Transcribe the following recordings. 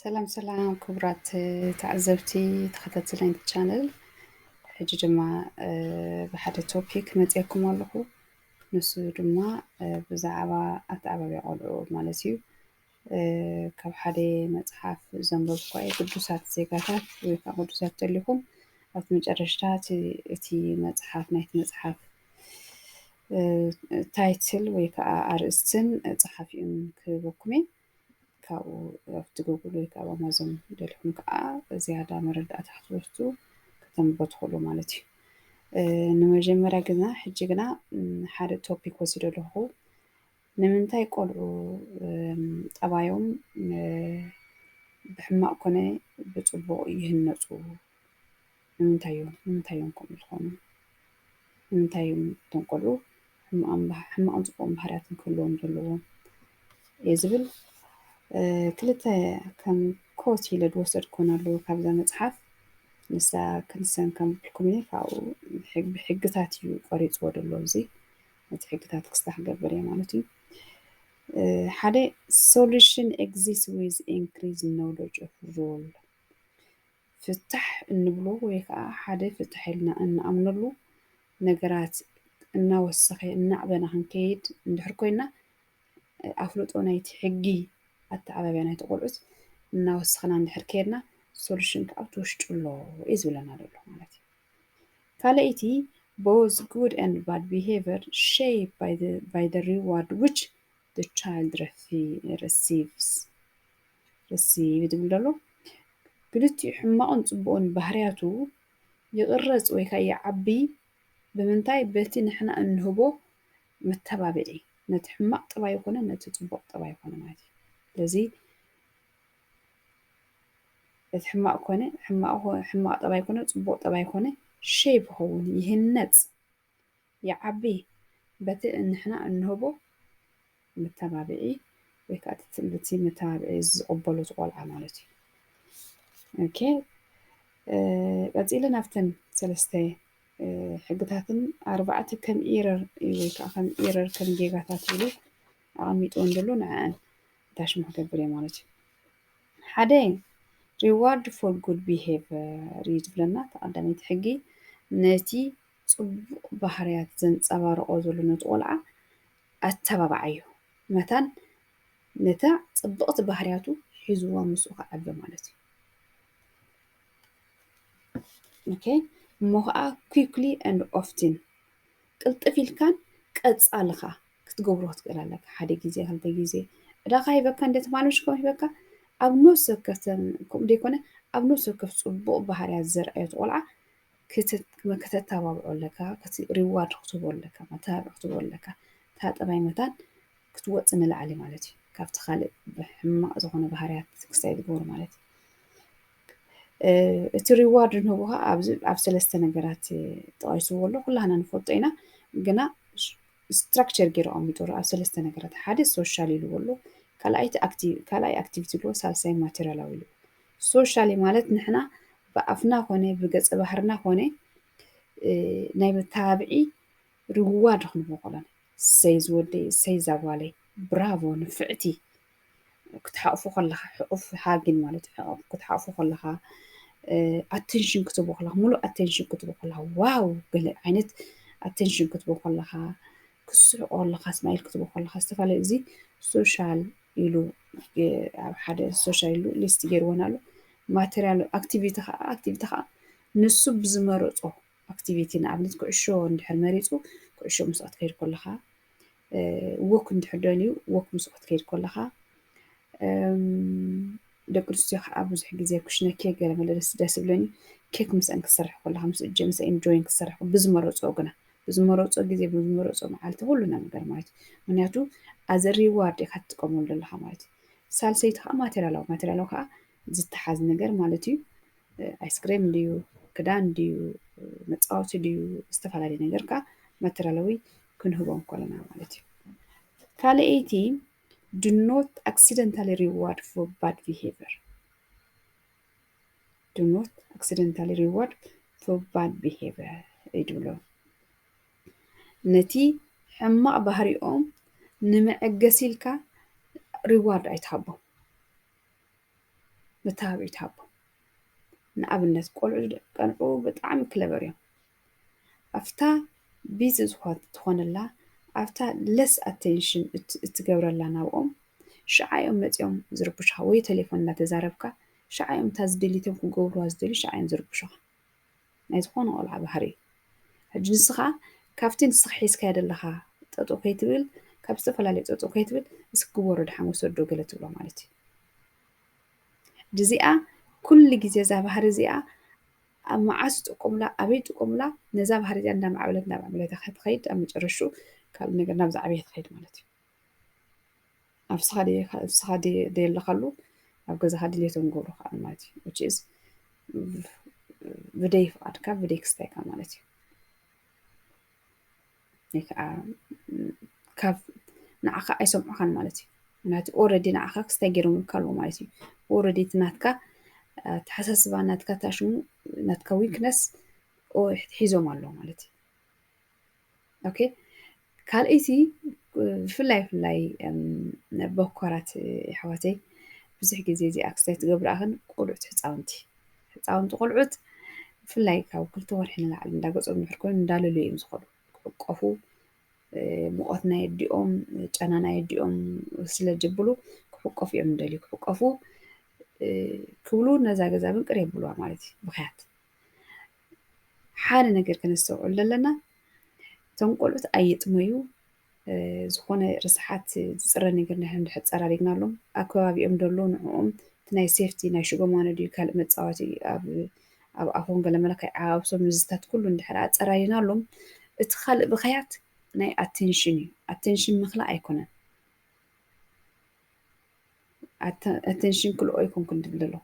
ሰላም ሰላም ክቡራት ተዓዘብቲ ተኸታተልቲ ናይቲ ቻነል ሕጂ ድማ ብሓደ ቶፒክ መፂአኩም ኣለኹ ንሱ ድማ ብዛዕባ ኣተዓባብያ ቆልዑ ማለት እዩ ካብ ሓደ መፅሓፍ ዘንበብኳ ቅዱሳት ዜጋታት ወይ ከዓ ቅዱሳት ተልኢኹም ኣብቲ መጨረሻታት እቲ መፅሓፍ ናይቲ መፅሓፍ ታይትል ወይ ከዓ ኣርእስትን ፀሓፊኡን ክህበኩም እየ ካብኡ ኣብቲ ጉግል ወይ ከዓ ኣማዞን ደሊኹም ከዓ ዝያዳ መረዳእታ ክትወስዱ ከተንብቡ ትኽእሉ ማለት እዩ ንመጀመርያ ግና ሕጂ ግና ሓደ ቶፒክ ወሲደ ኣለኹ ንምንታይ ቆልዑ ጠባዮም ብሕማቕ ኮነ ብፅቡቕ ይህነፁ ንምንታይ እዮም ከምኡ ዝኾኑ ንምንታይ እዮም እቶም ቆልዑ ሕማቕን ፅቡቕን ባህርያት ክህልዎም ዘለዎም እየ ዝብል ክልተ ከም ኮት ኢለ ዝወሰድኩን ኣለዉ ካብዛ መፅሓፍ ንሳ ክንሰን ከንብበልኩም እየ ካብኡ ብሕግታት እዩ ቀሪፅዎ ዘሎ እዚ ነቲ ሕግታት ክስታሕ ክገብር እየ ማለት እዩ ሓደ solution exists with increased knowledge of role ፍታሕ እንብሎ ወይ ከዓ ሓደ ፍታሕ ኢልና እንኣምነሉ ነገራት እናወሰኸ እናዕበና ክንከይድ እንድሕር ኮይና ኣፍልጦ ናይቲ ሕጊ ኣተዓባብያ ናይቲ ቆልዑት እናወሰኽና እንድሕር ከይድና ሶሉሽን ከዓ ትውሽጡ ኣሎ እዩ ዝብለና ዘሎ ማለት እዩ ካልአይቲ both good and bad behavior shaped by the reward which the child receives ዝብል ዘሎ ክልቲኡ ሕማቕን ፅቡቕን ባህርያቱ ይቕረፅ ወይ ከዓ ይዓቢ ብምንታይ በቲ ንሕና እንህቦ መተባብዒ ነቲ ሕማቕ ጥባይ ይኮነ ነቲ ፅቡቕ ጥባይ ይኮነ ማለት እዩ ስለዚ እቲ ሕማቕ ኮነ ሕማቕ ጥባይ ኮነ ፅቡቕ ጥባይ ኮነ ሼፕ ይኸውን ይህነፅ ይዓቢ በቲ ንሕና እንህቦ መተባብዒ ወይ ከዓ እቲ መተባብዒ ዝቕበሎ ቆልዓ ማለት እዩ ኦኬ ቀፂለ ናብተን ሰለስተ ሕግታትን ኣርባዕተ ከም ኢረር ወይ ከዓ ከም ኢረር ከም ጌጋታት ኢሉ ኣቐሚጥዎን ዘሎ ንዕአን ዳሽሞ ክገብር እየ ማለት እዩ ሓደ reward for good behavior እዩ ዝብለና ተቐዳመይቲ ሕጊ ነቲ ፅቡቕ ባህርያት ዘንፀባርቆ ዘሎ ነቲ ቆልዓ ኣተባብዓ እዩ መታን ነታ ፅብቕቲ ባህርያቱ ሒዝዋ ምስኡ ክዓቢ ማለት እዩ ኦኬ እሞ ከዓ quickly and often ቅልጥፍ ኢልካን ቀፃልኻ ክትገብሮ ትኽእል ኣለካ ሓደ ግዜ ክልተ ግዜ ዕዳኻ ሂበካ እንደተማለሽ ከም ሂበካ ኣብ ነፍሲ ወከፍ ከምኡ ደይኮነ ኣብ ነፍሲ ወከፍ ፅቡቕ ባህርያት ዘርአዮ ቆልዓ ከተተባብዖ ኣለካ ሪዋርድ ክትህቦ ኣለካ መተባብዒ ክትህቦ ኣለካ እታ ጥባይ መታን ክትወፅእ ንላዕሊ ማለት እዩ ካብቲ ካልእ ሕማቕ ዝኾነ ባህርያት ክስታይ ዝገብሩ ማለት እዩ እቲ ሪዋርድ ንህቦ ከዓ ኣብ ሰለስተ ነገራት ተቐይስዎ ኣሎ ኩላህና ንፈልጦ ኢና ግና ስትራክቸር ገይሩ ኣቐሚጡ ኣብ ሰለስተ ነገራት ሓደ ሶሻል ኢልዎ ኣሎ ካልኣይ ኣክቲቪቲ ኢልዎ ሳልሳይ ማቴሪያላዊ ኢልዎ ሶሻሊ ማለት ንሕና ብኣፍና ኮነ ብገፀ ባህርና ኮነ ናይ መተባብዒ ሪዋርድ ክንህቦ ከለና እሰይ ዝወደይ እሰይ ዛጓለይ ብራቮ ንፍዕቲ ክትሓቕፉ ከለኻ ሕቑፍ ሃግን ማለት እዩ ክትሓቕፉ ከለኻ ኣቴንሽን ክትህቦ ከለኻ ሙሉእ ኣቴንሽን ክትህቦ ከለኻ ዋው ገለ ዓይነት ኣቴንሽን ክትህቦ ከለኻ ክስሕቆ ከለኻ ስማይል ክትህቦ ከለኻ ዝተፈላለዩ እዚ ሶሻል ኢሉ ኣብ ሓደ ሶሻል ኢሉ ሊስት ገይርዎን ኣሎ ማቴሪያል ኣክቲቪቲ ከዓ ንሱ ብዝመረፆ ኣክቲቪቲ ንኣብነት ኩዕሾ እንድሕር መሪፁ ኩዕሾ ምስኡ ክትከይድ ከለኻ ወክ እንድሕር ደልዩ ወክ ምስኡ ክትከይድ ከለኻ ደቂ ኣንስትዮ ከዓ ብዙሕ ግዜ ኩሽነ ኬክ ገለ መለ ደስ ዝብለኒ ኬክ ምስአን ክሰርሕ ከለኻ ምስ እጀ ምስ ኢንጆይን ክሰርሕ ብዝመረፆ ግና ብዝመረፆ ግዜ ብዝመረፆ መዓልቲ ኩሉ ነገር ማለት እዩ ምክንያቱ ኣዘ ሪዋርድ ኢኻ ትጥቀመሉ ዘለኻ ማለት እዩ ሳልሰይቲ ከዓ ማቴሪያላዊ ከዓ ዝተሓዝ ነገር ማለት እዩ ኣይስክሬም ድዩ ክዳን ድዩ መፃወቲ ድዩ ዝተፈላለዩ ነገር ከዓ ማቴሪያላዊ ክንህቦም ከለና ማለት እዩ ካልአይቲ do not accidentally reward for bad behavior do not accidentally reward for bad behavior ይድብሎ ነቲ ሕማቕ ባህሪኦም ንመዐገሲ ኢልካ ሪዋርድ ኣይትሃቦም متابعي تابو ንኣብነት ቆልዑ ቀንዑ ብጣዕሚ ክለበር እዮም ኣፍታ ቢዚ ዝኾነላ ኣፍታ ለስ ኣቴንሽን እትገብረላ ናብኦም ሸዓዮም መፂኦም ዝርብሹኻ ወይ ቴሌፎን እናተዛረብካ ሸዓዮም እታ ዝደሊቶም ክገብርዋ ዝደልዩ ሸዓዮም ዝርብሹኻ ናይ ዝኾነ ቆልዓ ባህሪ እዩ ሕጂ ንስኻ ካብቲ ንስኻ ሒዝካዮ ዘለኻ ጠጠው ከይትብል ካብ ዝተፈላለዩ ጠጠው ከይትብል እስክግበሮ ድሓን ወሰዶ ገለ ትብሎ ማለት እዩ እዚኣ ኩሉ ግዜ እዛ ባህሪ እዚኣ ኣብ መዓዝ ትጥቀሙላ ኣበይ ትጥቀሙላ ነዛ ባህሪ እዚኣ እንዳማዕበለት ክትኸይድ ኣብ መጨረሽኡ ካልእ ነገር ናብ ዝዓበየ ትኸይድ ማለት እዩ ኣብስኻ ደየለኻሉ ኣብ ገዛኻ ድሌቶም ክገብሩ ከዓ ማለት እዩ which is ብደይ ፍቓድካ ብደይ ክስታይካ ማለት እዩ ወይ ከዓ ካብ ንዓኻ ኣይሰምዑኻን ማለት እዩ ምክንያቱ ኦልሬዲ ንዓኻ ክስታይ ገይሮምልካ ኣለዎ ማለት እዩ ኦልሬዲ እቲ ናትካ ተሓሳስባ ናትካ ታሽሙ ናትካ ዊክነስ ሒዞም ኣለዎ ማለት እዩ ኦኬ ካልእቲ ብፍላይ በኮራት ኣሕዋተይ ብዙሕ ግዜ እዚኣ ክስታይ ትገብር ኣኽን ቆልዑት ህፃውንቲ ቆልዑት ብፍላይ ካብ 2 ወርሒ ንላዕሊ እንዳገፆም ድሕር ኮይኑ እንዳለልዩ እዮም ዝኸዱ ክሕቆፉ ሙቐት ናይ ኣዲኦም ጨና ናይ ኣዲኦም ስለ ጀብሉ ክሕቆፉ እዮም እንደልዩ ክሕቆፉ ክብሉ ነዛ ገዛ ግን ቅር የብልዋ ማለት እዩ ብኽያት ሓደ ነገር ከነስተውዕል ዘለና እቶም ቆልዑት ኣይጥመዩ ዝኾነ ርስሓት ዝፅረ ነገር ንሕና እንድሕር ፀራሪግናሎም ኣብ ከባቢኦም ደሎ ንዕኦም እቲ ናይ ሴፍቲ ናይ ሽጎማኖ ድዩ ካልእ መፃወቲ ኣብ ኣፎም ገለ መለክዕ ዓባብሶም ንዝታት ኩሉ እንድሕር ኣፀራሪናሎም እቲ ካልእ ብኽያት ናይ ኣቴንሽን እዩ ኣቴንሽን ምኽላእ ኣይኮነን ኣቴንሽን ክልኦ ይኮንኩን ትብል ኣሎ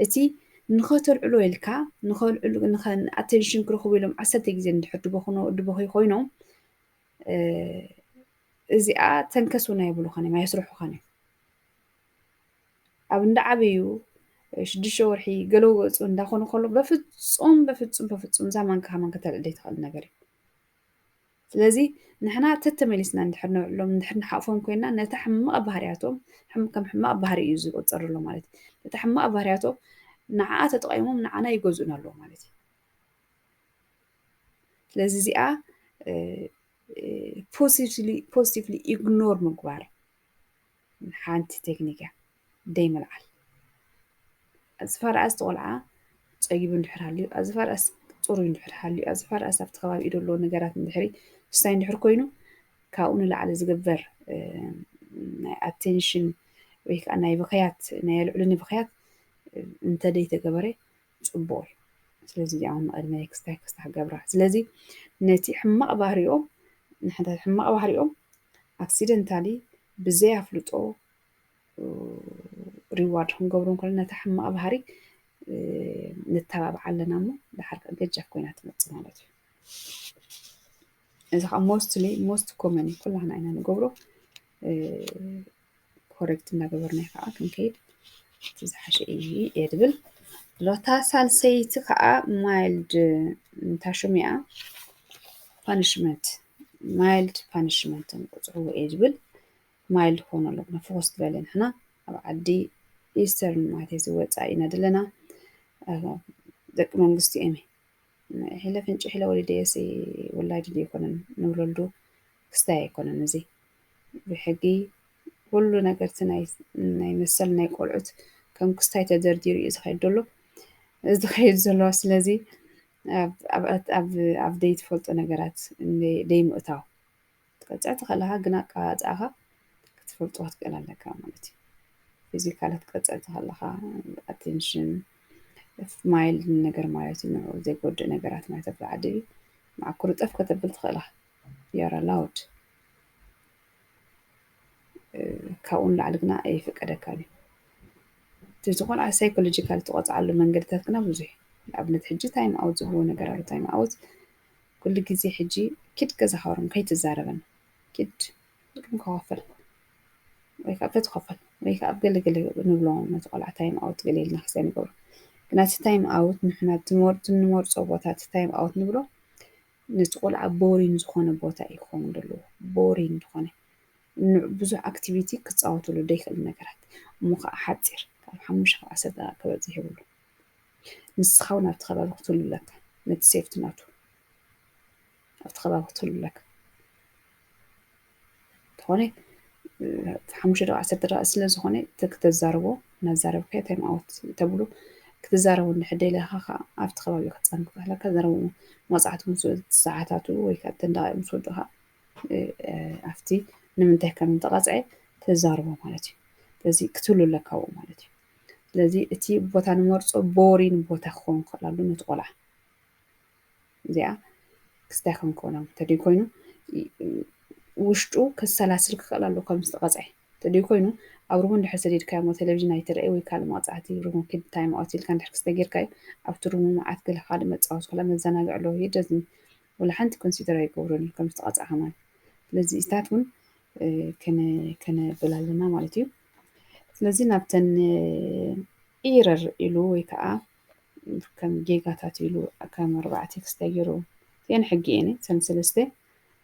እቲ ንኸተልዕሎ ኢልካ ኣቴንሽን ክረኽቡ ኢሎም 10 ግዜ እንድሕር ድበኺ ኮይኖም እዚኣ ተንከሱና ይብሉኻን እዮም ኣይስርሑኻን እዮም ኣብ እንዳዓበዩ 6 ወርሒ ገለ ወፁ እንዳኾኑ ከሎ በፍፁም እዛ ማንካ ተልዕል ዘይትኽእል ነገር እዩ ስለዚ ንሕና ተተመሊስና እንድሕር ነውዕሎም እንድሕር ንሓቅፎም ኮይና ነታ ሕማቕ ባህርያቶም ከም ሕማቕ ባህሪ እዩ ዝቆፀረሎ ማለት እዩ ነታ ሕማቕ ባህርያቶም ንዓኣ ተጠቒሞም ንዓና ይገዝኡና ኣለዎ ማለት እዩ ስለዚ እዚኣ ፖዚቲቭሊ ኢግኖር ምግባር ሓንቲ ቴክኒክ እያ ደይ ምልዓል ኣዝፋርኣስ ተቆልዓ ፀጊቡ እንድሕር ሃልዩ ኣዝፋርኣስ ፅሩይ እንድሕር ሃልዩ ኣዝፋርኣስ ኣብቲ ከባቢኡ ዘሎ ነገራት እንድሕሪ ስታይ እንድሕር ኮይኑ ካብኡ ንላዕሊ ዝግበር ናይ ኣቴንሽን ወይ ከዓ ናይ ብኽያት ናይ ልዕሉኒ ብኽያት እንተደይተገበረ ፅቡቅ እዩ ስለዚ እዚኣ እውን ቅድመ ክስታይ ገብራ ስለዚ ነቲ ሕማቕ ባህሪኦም ንሕና ሕማቕ ባህሪኦም ኣክሲደንታሊ ብዘይ ኣፍልጦ ሪዋርድ ክንገብሮም ከለና ነታ ሕማቕ ባህሪ ንተባብዓ ኣለና እሞ ድሓር ገጃፍ ኮይና ትመፅእ ማለት እዩ እዚ ከዓ ሞስት ኮመን ኩላትና ኢና ንገብሮ ኮሬክት እናገበርና ከዓ ክንከይድ እቲ ዝሓሸ እዩ እየ ድብል ሎታ ሳልሰይቲ ከዓ ማይልድ እንታሽሚኣ ፓኒሽመንት ማይልድ ፓኒሽመንት ንቁፅዕዎ እየ ዝብል ማይልድ ክኾኑ ኣለዎ ነፍስ ዝበለ ንሕና ኣብ ዓዲ ኢስተርን ማለት ዝወፃእ ኢና ዘለና ደቂ መንግስቲ እዮም ሕለ ፍንጭ ሕለ ወሊደየሲ ወላዲ ኣይኮነን ንብለሉ ክስታይ ኣይኮነን እዚ ብሕጊ ኩሉ ነገር እቲ ናይ መሰል ናይ ቆልዑት ከም ክስታይ ተደርዲሩ እዩ ዝኸይድ ዘሎ ስለዚ ኣብ ዘይትፈልጦ ነገራት ደይምእታው ትቀፅዕ ትኽእልኻ ግን ኣቀባፅኣኻ ክትፈልጥዋ ትኽእል ኣለካ ማለት እዩ ፊዚካላት ክትቀፅዕ ትኽእልኻ ኣቴንሽን ማይልድ ነገር ማለት እዩ ንዕኡ ዘይጎድእ ነገራት ማለት ኣብ ዓዲ ማዕኩር ጠፍ ከተብል ትኽእልኻ you're allowed ካብኡ ንላዕሊ ግና ኣይፍቀደካን እዩ እቲ ዝኾነ ሳይኮሎጂካል ትቆፅዓሉ መንገድታት ግና ብዙሕ ንኣብነት ሕጂ ታይም ኣውት ዝህብዎ ነገር ኣሎ ታይም ኣውት ኩሉ ግዜ ሕጂ ኪድ ገዛ ካሮም ከይትዛረበን ኪድ ክኸፍል ወይ ከዓ ፈትኸፍል ወይ ከዓ ገለገለ ንብሎም ነቲ ቆልዓ ታይም ኣውት ገለ ኢልና ክስታይ ንገብሮ ግን እቲ ታይም ኣውት ንሕና እንመርፆ ቦታ እቲ ታይም ኣውት ንብሎ ነቲ ቆልዓ ቦሪንግ ዝኾነ ቦታ እዩ ክኸውን ዘለዎ ቦሪንግ ዝኾነ ብዙሕ ኣክቲቪቲ ክፃወተሉ ደይክእል ነገራት እሞ ከዓ ሓፂር حمش عسد كبزي يقولوا نسخونا بتخبى بقتل لك نتسيفت ناتو بتخبى بقتل لك توني حمش عسد رأس لزخوني تكتزاربو نزارب كي تايم اوت تبلو كتزاربو نحدي لها خا عرفت خبابي ختصان كهلا كزاربو مصعت مسود ساعاتاتو ወይ ከዓ ተንዳይ مسودها ኣፍቲ ንምንታይ ከም ተቐፅዐ ተዛርቦ ማለት እዩ ስለዚ ክትህሉለካ ኣብኡ ማለት እዩ ስለዚ እቲ ቦታ ንመርፆ ቦሪን ቦታ ክኸውን ይኽእል ኣሎ ነቲ ቆልዓ እዚኣ ክስታይ ከም ክኾን ተደይ ኮይኑ ውሽጡ ከሰላስል ክኽእል ኣሎ ከም ዝተቐፅዐ ተደይ ኮይኑ ኣብ ሩሙ እንድሕር ሰዲድካዮ ቴሌቭዥን ኣይትርኢ ወይ ካልእ መቕፃዕቲ ሩሙ ኪድ ታይም ኣውት ኢልካ እንድሕር ክስተጌርካዮ ኣብቲ ሩሙ መዓት ገለ ካልእ መፃወቲ ከላ መዘናግዒ ኣለዎ ይደዝኒ ولا حنت كونسيدر يقولون كم استقطع كمان لذي استاتون كان بلالنا مالتيو لذي نبتن إيرر إلو ويكا كم جيجاتات إلو كم 4 تكست يجرو يعني حقيني سلسلة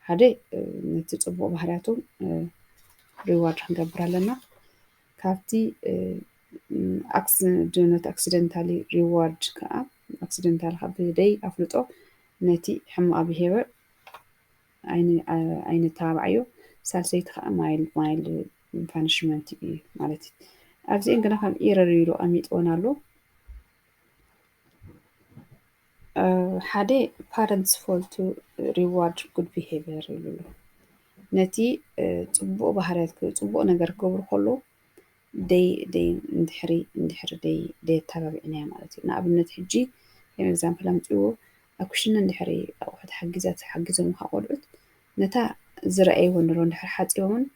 هذا نتتصبوا بحراتو ريوارد هنقبر لنا كافتي accidentally reward كا accidentally حبي دي أفلتو نتي حمو أبيهيبر عين تابعيو سالسيت خا مايل punishment مالتي أبزي إننا كم إيرريلو أميت ونالو حدا parents fall to reward good behavior يلولو نتي تبقى بحرات تبقى نجار كبر خلو دي دي تابعينها مالتي نقبل نتحجي يعني example أمتيو أكشنا ندحري أو حد حجزهم خاقولت نتا زرعي ونرون ندحر حد يومن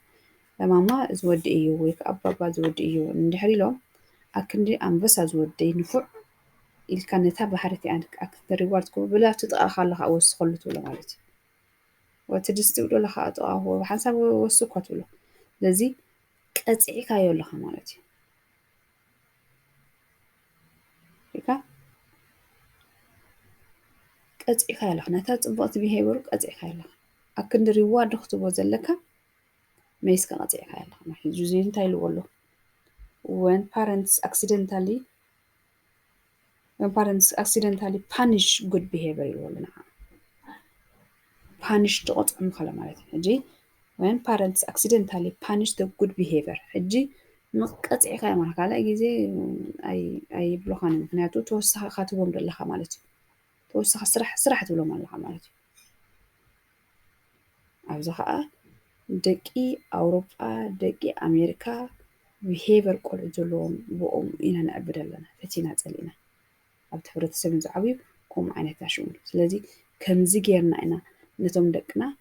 لماما زود إيو ويك أبا زود إيو ندحري لهم أكندي أنبسا زود دي نفع إلكان نتا بحرتي عندك أكثر ريوارد كو بلا تطقى خالها أو السخلت ولا مالتي وتجستي ولا خاطئة هو بحسب والسكوت ولا لذي قطعي كايو لها مالتي إيكا قطعي كايو لها نتا تبقى بيهيبرو قطعي كايو لها أكن ريوارد خطبو زلكا ما يسكن قطعي كايو لها ما حيجوزين تايلو ولو when parents accidentally punish good behavior يقولنا punish تقطعهم خلا مالتي هجي when parents accidentally punish the good behavior هجي مقطعي كايو مالك على جيزي أي بلوخان مخنياتو توسخ خاتبهم دلها مالتي توسخ سرح تبلو مالها مالتي أبزخاء دقي أوروبا دقي أمريكا behavior قول جلوم بقوم إنا نقبل لنا فتينا تسألينا أبت حبرت السبن زعبيب قوم عينة تاشون سلذي كم زجيرنا إنا نتوم دقنا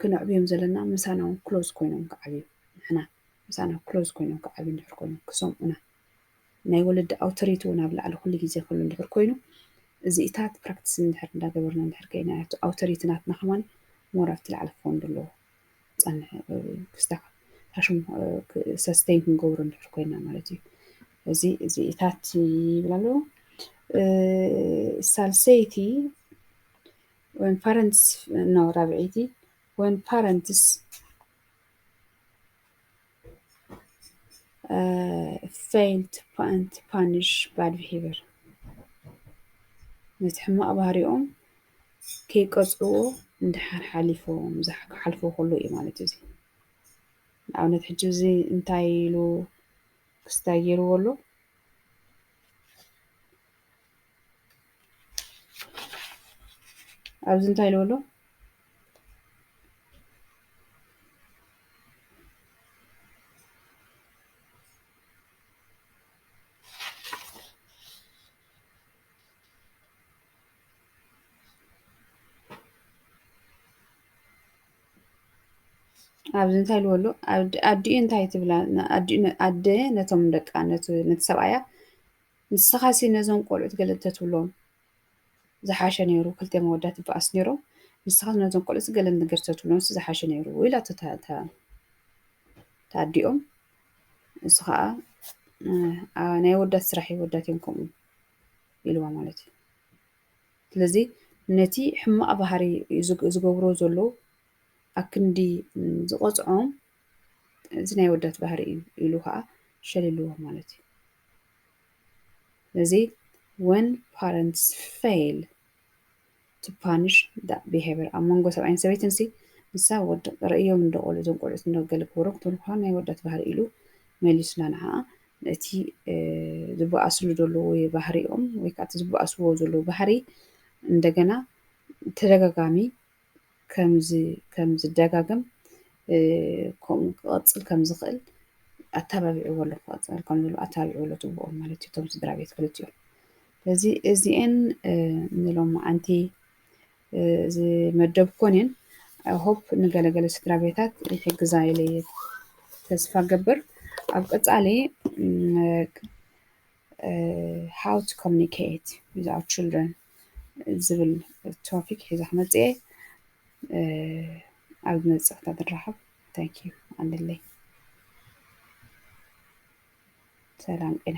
كنا عبيهم زلنا مسانا كلوز كوينهم كعبيب إحنا مسانا كلوز كوينهم كعبيب نحر كوينهم كسوم أنا نايولد أوتريتونا بلا على كل جزء كله نحر كوينه زي إتات براكتس نحر دا قبرنا نحر كينا أوتريتناتنا كمان مرافت على فون دلو أنا كستك هشم سستين كنقورن نحر كوينا مالتي زي إتاتي بلالو سالسيتي when parents no رابعيتي when parents fail to punish bad behavior نتحمق بهاريهم كي قصعو ندحر حليفهم زحك حلفو كله مالتي زي أو نتحجو زي انتايلو كستايرو ولو أبز انتايلو ولو أبز انتايلو ولو أدي انتاي تبلا أدي نتم دك نتسبعيا نسخاسي نزون قولو تقلتت ولون زحاشا نيرو كلتي مودات بأس نيرو نسخاس نزون قولو تقلن نقرتت ولون زحاشا نيرو ويلا تأديهم نسخاء أنا يودات سرحي ودات ينكم يلوا مالتي لذي نتي حما أبهاري زقبرو زلو أكندي زقصعهم زنا يودات بهاري يلوها شللوه مالتي. لذي when parents fail to punish that behavior among us and ሰበይትንሲ ንሳ ወድ ረእዮም እንደቆሉ እዞም ቆልዑት እንደገለ ክብሮ ክትብል ናይ ወዳት ባህሪ ኢሉ መሊስና ንዓ እቲ ዝበኣስሉ ዘለዎ ባህሪኦም ወይ ከዓ እቲ ዝበኣስዎ ዘለዎ ባህሪ እንደገና ተደጋጋሚ ከም ዝደጋገም ከምኡ ክቐፅል ከም ዝኽእል ኣታባቢዕዎ ኣሎ ክቐፅል ከም ዘሎ ኣታቢዕዎ ኣሎ ትቦኦም ማለት እዩ እቶም ስድራ ቤት ክልቲኦም ስለዚ እዚአን ንሎም መዓንቲ ዝመደብኮን እየን ሆፕ ንገለገለ ስድራ ቤታት ይሕግዛ ኢለ ተስፋ ገብር ኣብ ቀፃሊ how to communicate with our children ዝብል ቶፒክ ሒዛ ክመፅእ እየ ኣብ ዝመፅእ ክተትራኸብ ታንኪዩ ኣለለይ ሰላም ጤና